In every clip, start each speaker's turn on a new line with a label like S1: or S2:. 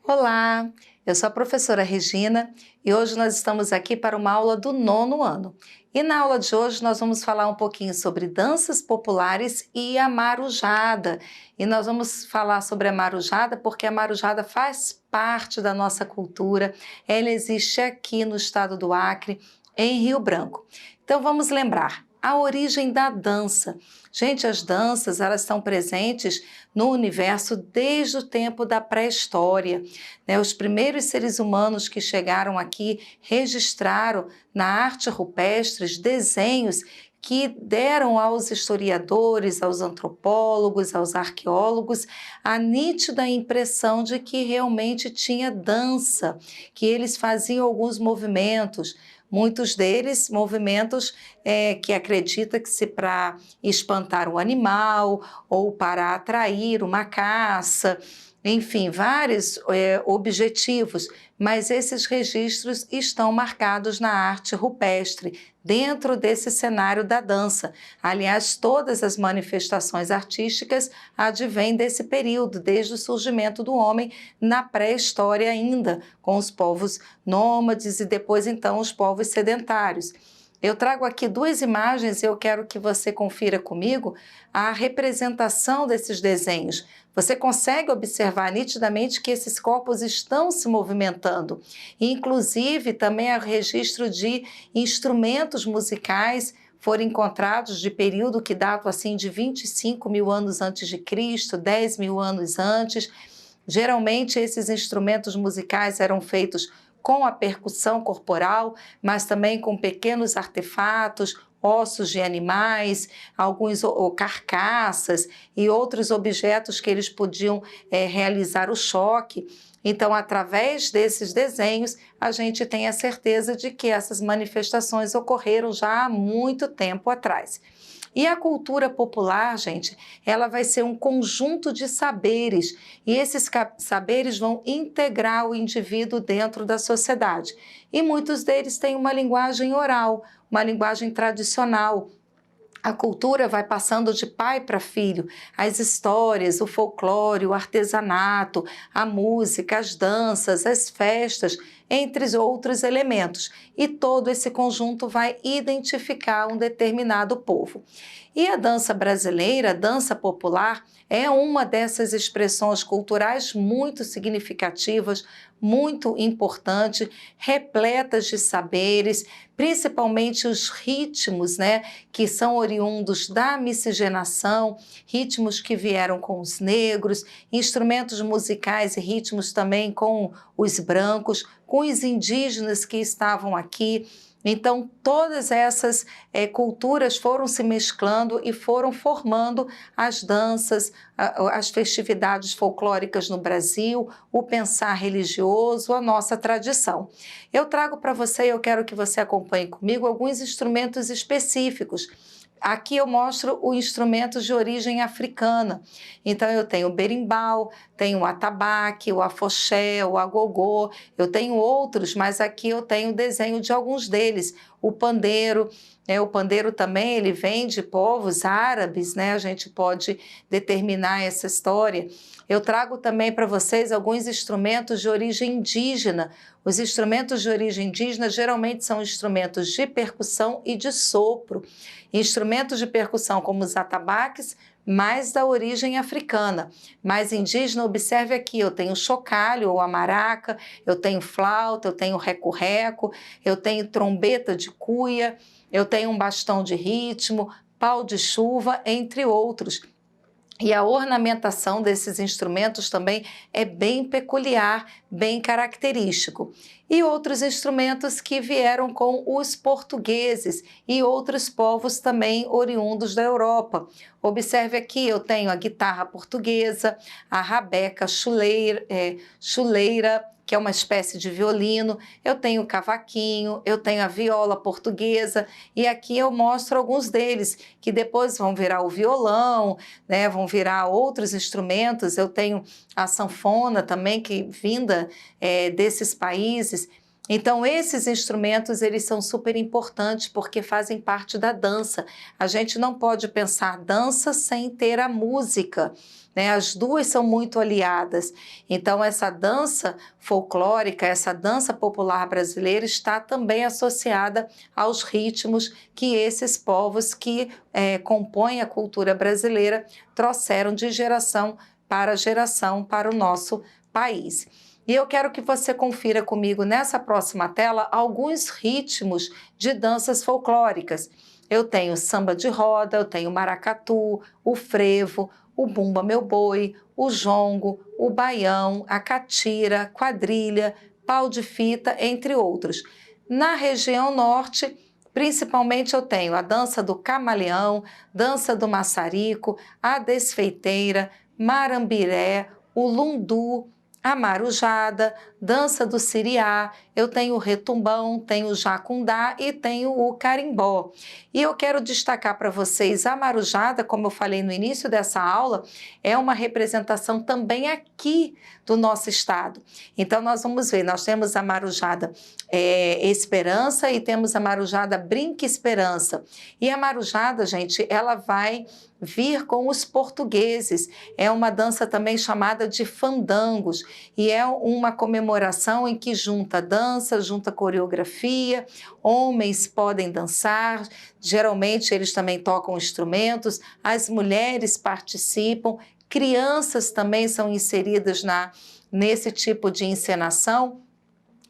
S1: Olá, eu sou a professora Regina e hoje nós estamos aqui para uma aula do 9º ano. E na aula de hoje nós vamos falar um pouquinho sobre danças populares e a marujada. E nós vamos falar sobre a marujada porque a marujada faz parte da nossa cultura, ela existe aqui no estado do Acre, em Rio Branco. Então vamos lembrar a origem da dança. Gente, as danças, elas estão presentes no universo desde o tempo da pré-história, né? Os primeiros seres humanos que chegaram aqui registraram na arte rupestre desenhos que deram aos historiadores, aos antropólogos, aos arqueólogos, a nítida impressão de que realmente tinha dança, que eles faziam alguns movimentos, muitos deles movimentos que acredita que se para espantar o animal ou para atrair uma caça, enfim, vários objetivos, mas esses registros estão marcados na arte rupestre, dentro desse cenário da dança. Aliás, todas as manifestações artísticas advêm desse período, desde o surgimento do homem na pré-história ainda, com os povos nômades e depois então os povos sedentários. Eu trago aqui duas imagens e eu quero que você confira comigo a representação desses desenhos. Você consegue observar nitidamente que esses corpos estão se movimentando. Inclusive, também há registro de instrumentos musicais foram encontrados de período que datam assim de 25 mil anos antes de Cristo, 10 mil anos antes. Geralmente, esses instrumentos musicais eram feitos com a percussão corporal, mas também com pequenos artefatos, ossos de animais, alguns carcaças e outros objetos que eles podiam realizar o choque. Então, através desses desenhos, a gente tem a certeza de que essas manifestações ocorreram já há muito tempo atrás. E a cultura popular, gente, ela vai ser um conjunto de saberes e esses saberes vão integrar o indivíduo dentro da sociedade. E muitos deles têm uma linguagem oral, uma linguagem tradicional. A cultura vai passando de pai para filho, as histórias, o folclore, o artesanato, a música, as danças, as festas, entre outros elementos. E todo esse conjunto vai identificar um determinado povo. E a dança brasileira, a dança popular, é uma dessas expressões culturais muito significativas, muito importante, repletas de saberes, principalmente os ritmos, né, que são oriundos da miscigenação, ritmos que vieram com os negros, instrumentos musicais e ritmos também com os brancos, com os indígenas que estavam aqui. Então, todas essas culturas foram se mesclando e foram formando as danças, as festividades folclóricas no Brasil, o pensar religioso, a nossa tradição. Eu trago para você, eu quero que você acompanhe comigo, alguns instrumentos específicos. Aqui eu mostro o instrumento de origem africana. Então, eu tenho o berimbau, tenho o atabaque, o afoxé, o agogô, eu tenho outros, mas aqui eu tenho o desenho de alguns deles. O pandeiro, o pandeiro também ele vem de povos árabes, né? A gente pode determinar essa história. Eu trago também para vocês alguns instrumentos de origem indígena. Os instrumentos de origem indígena geralmente são instrumentos de percussão e de sopro. Instrumentos de percussão como os atabaques, mais da origem africana. Mais indígena, observe aqui, eu tenho chocalho ou a maraca, eu tenho flauta, eu tenho reco-reco, eu tenho trombeta de cuia, eu tenho um bastão de ritmo, pau de chuva, entre outros. E a ornamentação desses instrumentos também é bem peculiar, bem característico. E outros instrumentos que vieram com os portugueses e outros povos também oriundos da Europa. Observe aqui, eu tenho a guitarra portuguesa, a rabeca chuleira, que é uma espécie de violino, eu tenho o cavaquinho, eu tenho a viola portuguesa, e aqui eu mostro alguns deles, que depois vão virar o violão, né, vão virar outros instrumentos. Eu tenho a sanfona também, que vinda desses países. Então, esses instrumentos, eles são super importantes porque fazem parte da dança. A gente não pode pensar dança sem ter a música, né? As duas são muito aliadas. Então, essa dança folclórica, essa dança popular brasileira está também associada aos ritmos que esses povos que compõem a cultura brasileira trouxeram de geração para o nosso país. E eu quero que você confira comigo nessa próxima tela alguns ritmos de danças folclóricas. Eu tenho samba de roda, eu tenho maracatu, o frevo, o bumba meu boi, o jongo, o baião, a catira, quadrilha, pau de fita, entre outros. Na região norte, principalmente eu tenho a dança do camaleão, dança do maçarico, a desfeiteira, marambiré, o lundu, a marujada, dança do siriá, eu tenho o retumbão, tenho o jacundá e tenho o carimbó. E eu quero destacar para vocês a marujada, como eu falei no início dessa aula, é uma representação também aqui do nosso estado. Então nós vamos ver, nós temos a marujada Esperança e temos a marujada Brinque Esperança. E a marujada, gente, ela vai vir com os portugueses. É uma dança também chamada de fandangos e é uma comemoração em que junta dança, junta coreografia, homens podem dançar, geralmente eles também tocam instrumentos, as mulheres participam, crianças também são inseridas nesse tipo de encenação.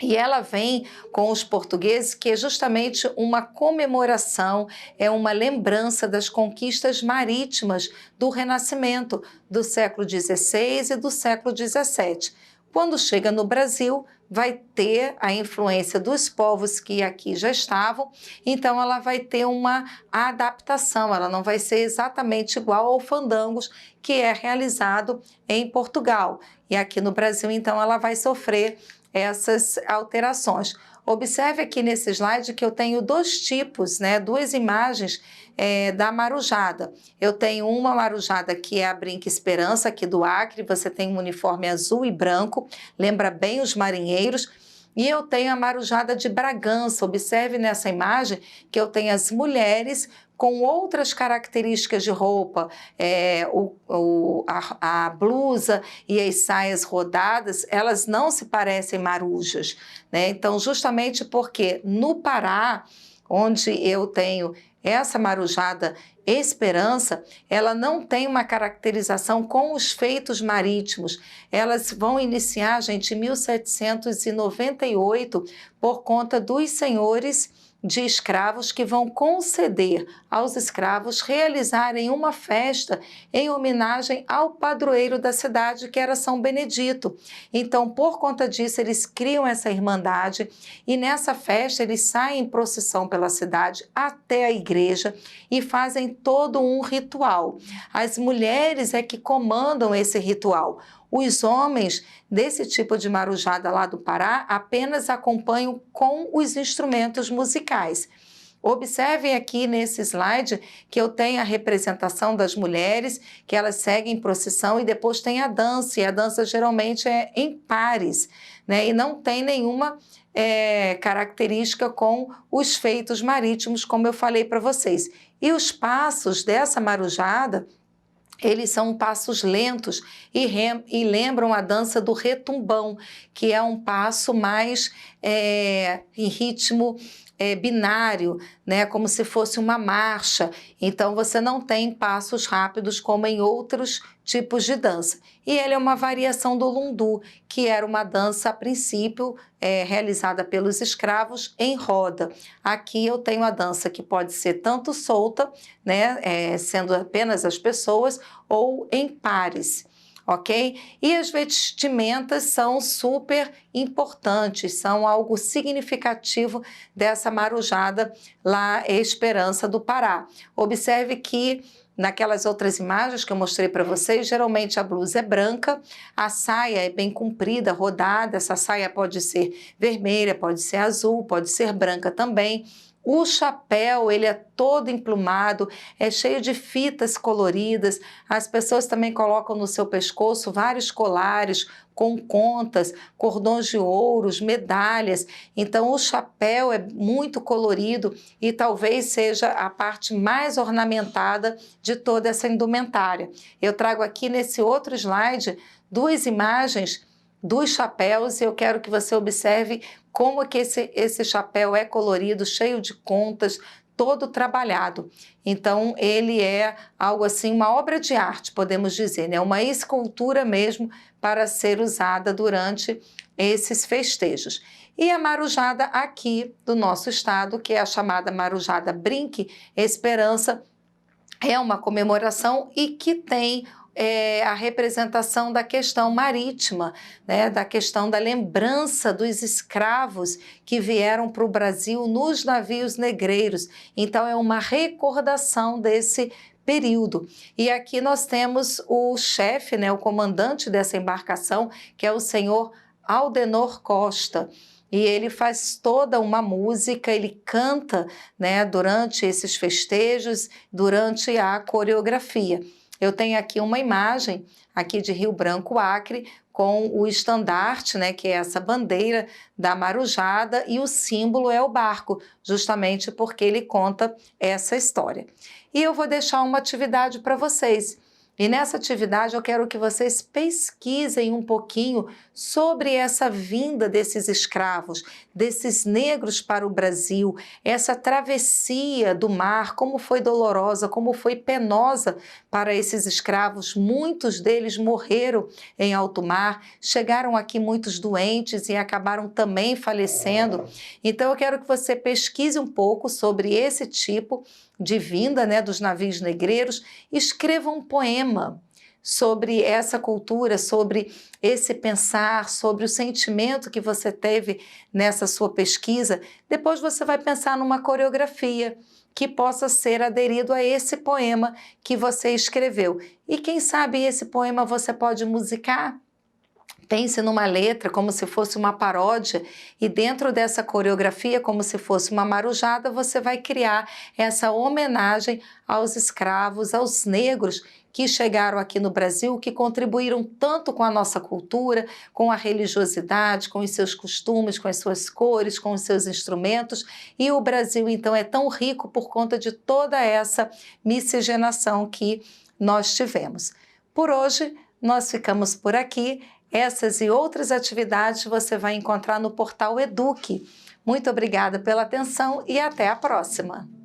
S1: E ela vem com os portugueses, que é justamente uma comemoração, é uma lembrança das conquistas marítimas do Renascimento, do século XVI e do século XVII. Quando chega no Brasil, vai ter a influência dos povos que aqui já estavam, então ela vai ter uma adaptação, ela não vai ser exatamente igual ao fandangos que é realizado em Portugal. E aqui no Brasil, então, ela vai sofrer essas alterações. Observe aqui nesse slide que eu tenho dois tipos, né, duas imagens da marujada. Eu tenho uma marujada que é a Brinque Esperança, aqui do Acre, você tem um uniforme azul e branco, lembra bem os marinheiros. E eu tenho a marujada de Bragança. Observe nessa imagem que eu tenho as mulheres com outras características de roupa, a blusa e as saias rodadas, elas não se parecem marujas, né? Então, justamente porque no Pará, onde eu tenho essa marujada Esperança, ela não tem uma caracterização com os feitos marítimos. Elas vão iniciar, gente, em 1798, por conta dos senhores de escravos que vão conceder aos escravos realizarem uma festa em homenagem ao padroeiro da cidade, que era São Benedito. Então, por conta disso, eles criam essa irmandade e nessa festa eles saem em procissão pela cidade até a igreja e fazem todo um ritual. As mulheres é que comandam esse ritual. Os homens desse tipo de marujada lá do Pará apenas acompanham com os instrumentos musicais. Observem aqui nesse slide que eu tenho a representação das mulheres, que elas seguem procissão e depois tem a dança, e a dança geralmente é em pares, né? E não tem nenhuma característica com os feitos marítimos, como eu falei para vocês. E os passos dessa marujada, eles são passos lentos e lembram a dança do retumbão, que é um passo mais em ritmo binário, né? Como se fosse uma marcha. Então, você não tem passos rápidos como em outros tipos de dança. E ele é uma variação do lundu, que era uma dança, a princípio, realizada pelos escravos em roda. Aqui eu tenho a dança que pode ser tanto solta, né, sendo apenas as pessoas, ou em pares. Ok? E as vestimentas são super importantes, são algo significativo dessa marujada lá, Esperança do Pará. Observe que naquelas outras imagens que eu mostrei para vocês, geralmente a blusa é branca, a saia é bem comprida, rodada, essa saia pode ser vermelha, pode ser azul, pode ser branca também. O chapéu, ele é todo emplumado, é cheio de fitas coloridas. As pessoas também colocam no seu pescoço vários colares com contas, cordões de ouros, medalhas. Então, o chapéu é muito colorido e talvez seja a parte mais ornamentada de toda essa indumentária. Eu trago aqui nesse outro slide 2 imagens dos chapéus e eu quero que você observe como que esse chapéu é colorido, cheio de contas, todo trabalhado. Então, ele é algo assim, uma obra de arte, podemos dizer, né? Uma escultura mesmo para ser usada durante esses festejos. E a marujada aqui do nosso estado, que é a chamada marujada Brinque Esperança, é uma comemoração e que tem a representação da questão marítima, né, da questão da lembrança dos escravos que vieram para o Brasil nos navios negreiros. Então, é uma recordação desse período. E aqui nós temos o chefe, né, o comandante dessa embarcação, que é o senhor Aldenor Costa. E ele faz toda uma música, ele canta, né, durante esses festejos, durante a coreografia. Eu tenho aqui uma imagem aqui de Rio Branco, Acre, com o estandarte, né, que é essa bandeira da marujada, e o símbolo é o barco, justamente porque ele conta essa história. E eu vou deixar uma atividade para vocês. E nessa atividade eu quero que vocês pesquisem um pouquinho sobre essa vinda desses escravos, desses negros para o Brasil, essa travessia do mar, como foi dolorosa, como foi penosa para esses escravos. Muitos deles morreram em alto mar, chegaram aqui muitos doentes e acabaram também falecendo. Então eu quero que você pesquise um pouco sobre esse tipo de vinda, né, dos navios negreiros, escreva um poema sobre essa cultura, sobre esse pensar, sobre o sentimento que você teve nessa sua pesquisa. Depois você vai pensar numa coreografia que possa ser aderido a esse poema que você escreveu. E quem sabe esse poema você pode musicar? Pense numa letra como se fosse uma paródia e dentro dessa coreografia, como se fosse uma marujada, você vai criar essa homenagem aos escravos, aos negros que chegaram aqui no Brasil, que contribuíram tanto com a nossa cultura, com a religiosidade, com os seus costumes, com as suas cores, com os seus instrumentos. E o Brasil, então, é tão rico por conta de toda essa miscigenação que nós tivemos. Por hoje, nós ficamos por aqui. Essas e outras atividades você vai encontrar no portal Eduque. Muito obrigada pela atenção e até a próxima!